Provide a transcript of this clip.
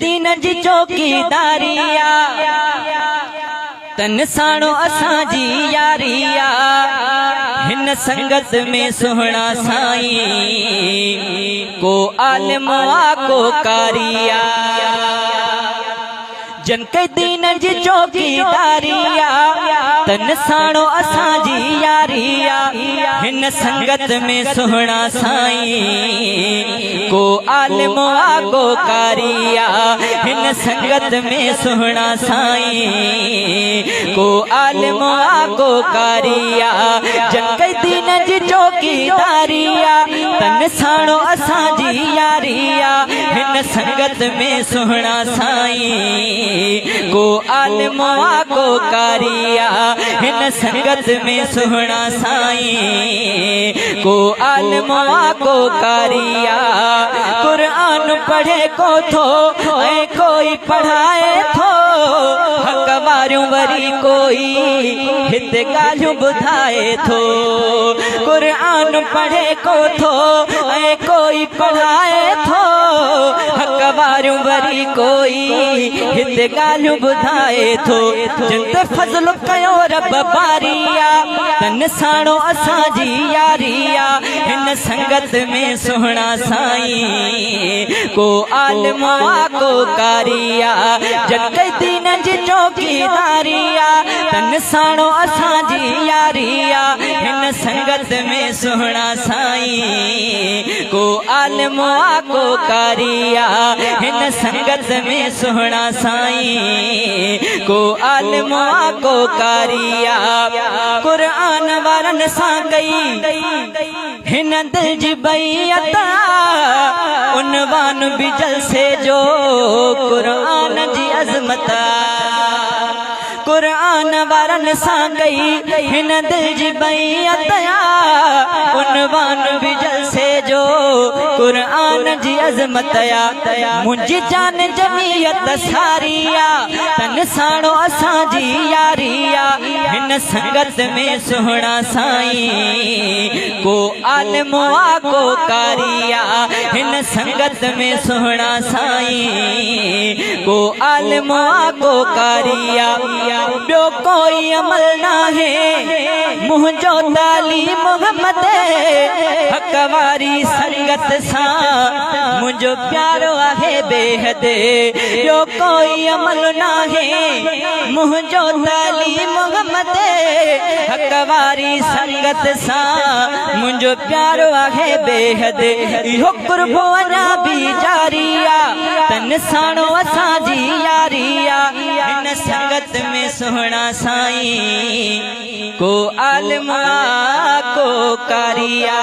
दीन जी चौकीदारिया तन साणो असांजी यारिया हिन संगत में सुहणा साईं को आलिम आ को कारिया जन के दीन जी चौकीदारिया तन साणो असांजी यारिया हिन संगत में सुहणा साईं को आलिम आ को कारिया हिन संगत में सुहणा साईं को आलिम आ को कारिया जन के दीन जी चौकीदारिया तन साणो असांजी यारिया हिन संगत में सुहणा साईं को आलिम आ को कारिया हिन संगत में सुहणा साईं को आलिम आ को कारिया कुरान पढ़े को थो ऐं कोई पढ़ाए थो हक वारियूं वरी कोई हिते ॻाल्हियूं ॿुधाए थो कुरान पढ़े को थो ऐं कोई पढ़ाए थो हक वारियूं वरी कोई हिते ॻाल्हियूं ॿुधाए थो जिन ते फज़ल कयो रब बारिया तन साणो असांजी यारिया हिन संगत में सुहणा साईं को आलिम आ को कारिया जन के दीन जी चौकीदारिया तन साणो असांजी यारिया हिन संगत में सुहणा साईं को आलिम आ को कारिया हिन संगत में सुहणा साईं को आलिम आ को कारिया कुरान वारन सां कई हिन दिल जी बैयत उनवान भी जलसे जो कुरान जी अज़मत कुरान वारन सां कई हिन दिल जी बैयत उनवान भी जलसे जो कुरान जी अज़मत मुंहिंजी जान जमीयत सारिया तन साणो असांजी यारिया हिन संगत में सुहणा साईं को आलिम आ को कारिया हिन संगत में सुहणा साईं को आलिम आ को कारिया ॿियो कोई अमल नाहे मुंहिंजो तालीम मोहम्मद हक वारी संगत सां मुंहिंजो प्यारो आहे बेहद ॿियो कोई अमल नाहे मुंहिंजो तालीम मोहम्मद हक वारी संगत सां मुंहिंजो प्यारो आहे बेहद इहो कुर्बो अञा बि जारिया तन साणो असांजी यारिया हिन संगत में सुहणा साईं को आलिम आ को कारिया।